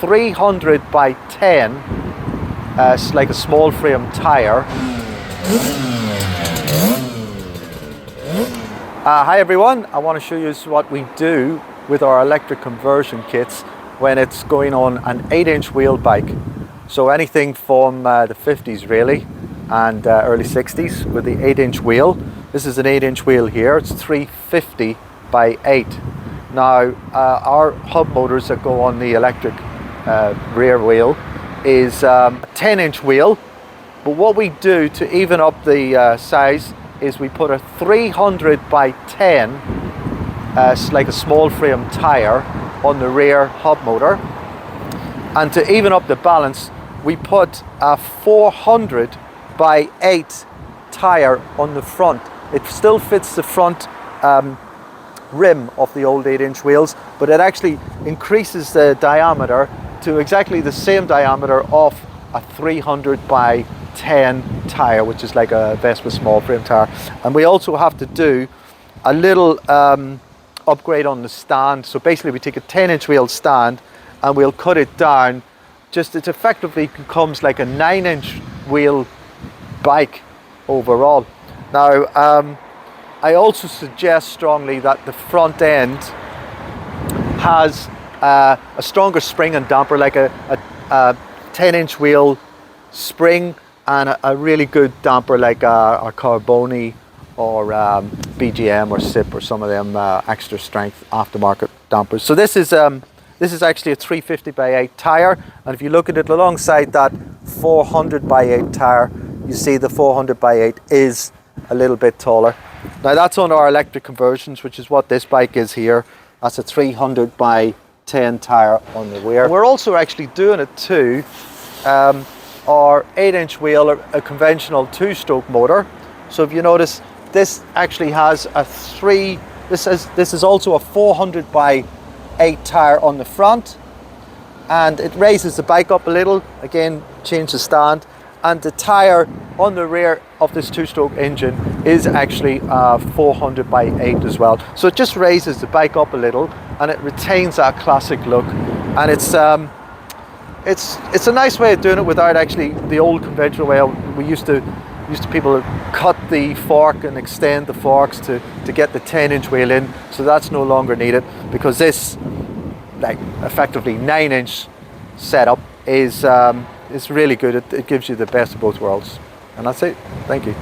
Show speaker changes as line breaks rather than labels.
300 by 10, it's like a small frame tyre. Hi everyone, I want to show you what we do with our electric conversion kits when it's going on an 8-inch wheel bike. So anything from the 50s really, and early 60s with the 8-inch wheel. This is an 8-inch wheel here, it's 350 by 8. Now our hub motors that go on the electric rear wheel is a 10-inch wheel, but what we do to even up the size is we put a 300 by 10, like a small frame tyre on the rear hub motor, and to even up the balance we put a 400 by 8 tyre on the front. It still fits the front rim of the old 8-inch wheels, but it actually increases the diameter to exactly the same diameter of a 300 by 10 tyre, which is like a Vespa small frame tyre. And we also have to do a little upgrade on the stand. So basically we take a 10-inch wheel stand and we'll cut it down. Just it effectively becomes like a 9-inch wheel bike overall. Now I also suggest strongly that the front end has a stronger spring and damper, like a 10-inch wheel spring and a really good damper like a Carbone or BGM or SIP or some of them extra strength aftermarket dampers. So this is actually a 350 by 8 tyre, and if you look at it alongside that 400 by 8 tyre, you see the 400 by 8 is a little bit taller. Now that's on our electric conversions, which is what this bike is here. That's a 300 by 10 tyre on the rear. We're also actually doing it too. Our 8-inch wheel, a conventional 2-stroke motor. So if you notice, this actually has a this is also a 400 by 8 tyre on the front, and it raises the bike up a little, again change the stand, and the tyre on the rear of this 2-stroke engine is actually 400 by 8 as well. So it just raises the bike up a little and it retains that classic look, and it's a nice way of doing it without actually the old conventional way. We used to people cut the fork and extend the forks to get the 10-inch wheel in, so that's no longer needed, because this like effectively 9-inch setup is really good. It gives you the best of both worlds, and that's it. Thank you.